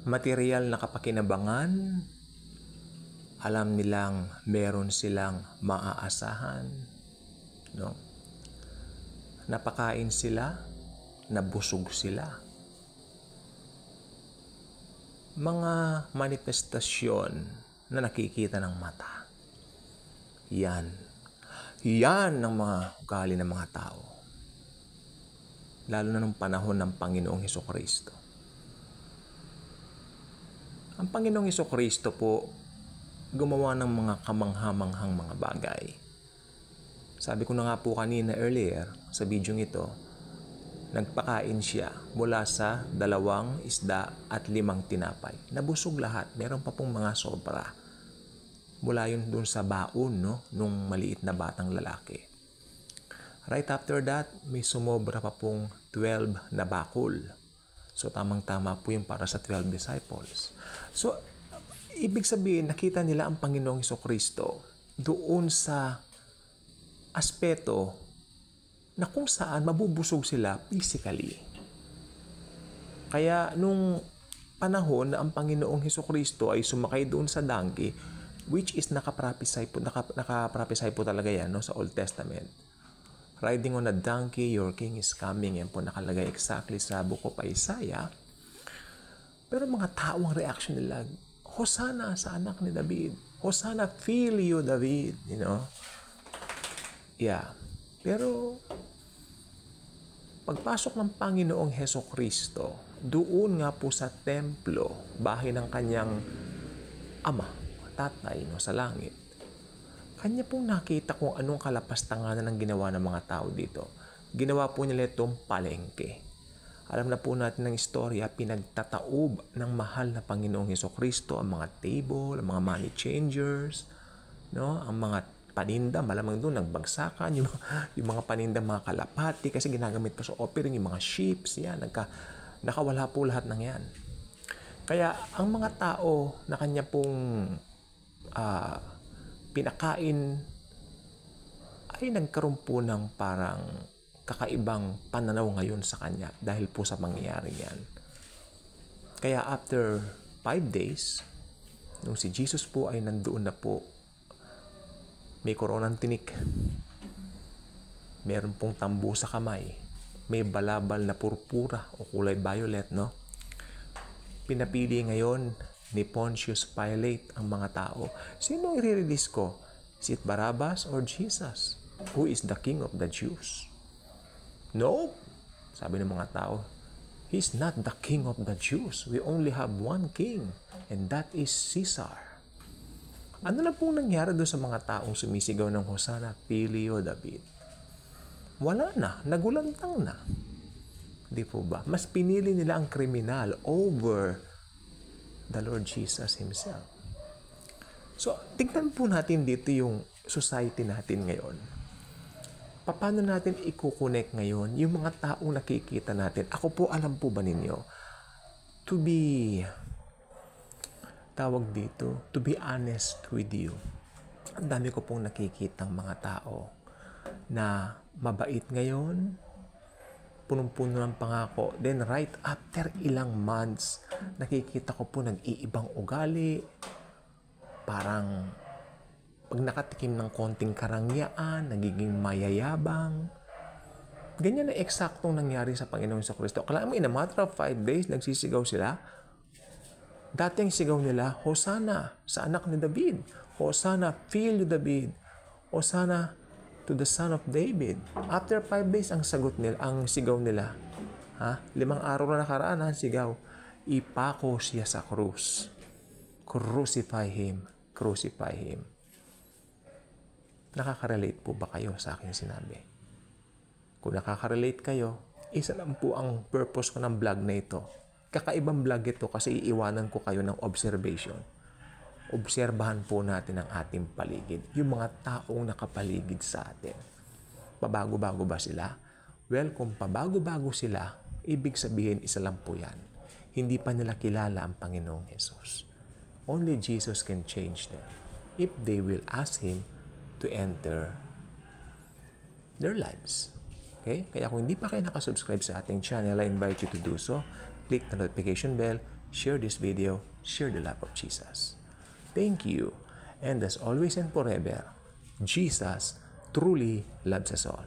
material na kapakinabangan, alam nilang meron silang maaasahan, no? Napakain sila, nabusog sila. Mga manifestasyon na nakikita ng mata. Yan ang mga ugali ng mga tao. Lalo na nung panahon ng Panginoong Hesukristo. Ang Panginoong Hesukristo po, gumawa ng mga kamanghamanghang mga bagay. Sabi ko na nga po kanina earlier sa video ito, nagpakain siya mula sa 2 isda at 5 tinapay. Nabusog lahat. Meron pa pong mga sobra. Mula yun dun sa baon, no? Nung maliit na batang lalaki. Right after that, may sumobra pa pong 12 na bakul. So tamang-tama po yung para sa 12 disciples. So, ibig sabihin, nakita nila ang Panginoong Hesukristo doon sa aspeto na kung saan mabubusog sila physically. Kaya nung panahon na ang Panginoong Hesukristo ay sumakay doon sa donkey, which is nakaprophesy po talaga yan, no, sa Old Testament. Riding on a donkey, your king is coming. Yan po nakalagay exactly sa Book of Isaiah. Pero mga tao ang reaction nila, Hosanna sa anak ni David. Hosanna, Filio David. You know? Yeah. Pero, pagpasok ng Panginoong Hesukristo, doon nga po sa templo, bahay ng kanyang ama, tatay, no, sa langit, kanya pong nakita kung anong kalapastanganan ang ginawa ng mga tao dito. Ginawa po nila itong palengke. Alam na po natin ng istorya, pinagtataob ng mahal na Panginoong Hesukristo ang mga table, ang mga money changers, no? Ang mga paninda, malamang doon nagbagsakan, yung mga paninda, mga kalapati, kasi ginagamit pa sa offering, yung mga sheeps, yan, nakawala po lahat ng yan. Kaya ang mga tao na kanya pong pinakain ay nagkaroon po ng parang kakaibang pananaw ngayon sa kanya dahil po sa mangyayari yan. Kaya after 5 days, nung si Jesus po ay nandoon na po, may koronang tinik, meron pong tambo sa kamay, may balabal na purpura o kulay violet, no? Pinapili ngayon ni Pontius Pilate ang mga tao. Sino i-release ko? Is it Barabbas or Jesus? Who is the king of the Jews? No, sabi ng mga tao, he's not the king of the Jews. We only have one king, and that is Caesar. Ano na pong nangyari doon sa mga taong sumisigaw ng Hosanna, Filio David? Wala na, nagulantang na. Di po ba? Mas pinili nila ang kriminal over the Lord Jesus Himself. So, tingnan po natin dito yung society natin ngayon. Paano natin i-connect ngayon yung mga taong nakikita natin? Ako po, alam po ba ninyo, to be honest with you, ang dami ko pong nakikitang mga tao na mabait ngayon, punong-puno ng pangako. Then right after ilang months, nakikita ko po nag-iibang ugali, parang pag nakatikim ng konting karangyaan, nagiging mayayabang. Ganyan na eksaktong nangyari sa Panginoong Hesukristo. Kala mo, in a matter of 5 days, nagsisigaw sila. Dating sigaw nila, Hosanna sa anak ni David. Hosanna, Filio David. Hosanna to the Son of David. After 5 days, ang sigaw nila, 5 araw na nakaraan, sigaw, ipako siya sa krus. Crucify Him. Crucify Him. Nakaka-relate po ba kayo sa aking sinabi? Kung nakaka-relate kayo, isa lang po ang purpose ko ng vlog na ito. Kakaibang vlog ito kasi iiwanan ko kayo ng observation. Obserbahan po natin ang ating paligid. Yung mga taong nakapaligid sa atin. Pabago-bago ba sila? Well, kung pabago-bago sila, ibig sabihin isa lang po yan. Hindi pa nila kilala ang Panginoong Jesus. Only Jesus can change them if they will ask Him to enter their lives. Okay? Kaya kung hindi pa kayo nakasubscribe sa ating channel, I invite you to do so. Click the notification bell share this video, share the love of Jesus. Thank you. And as always and forever, Jesus truly loves us all.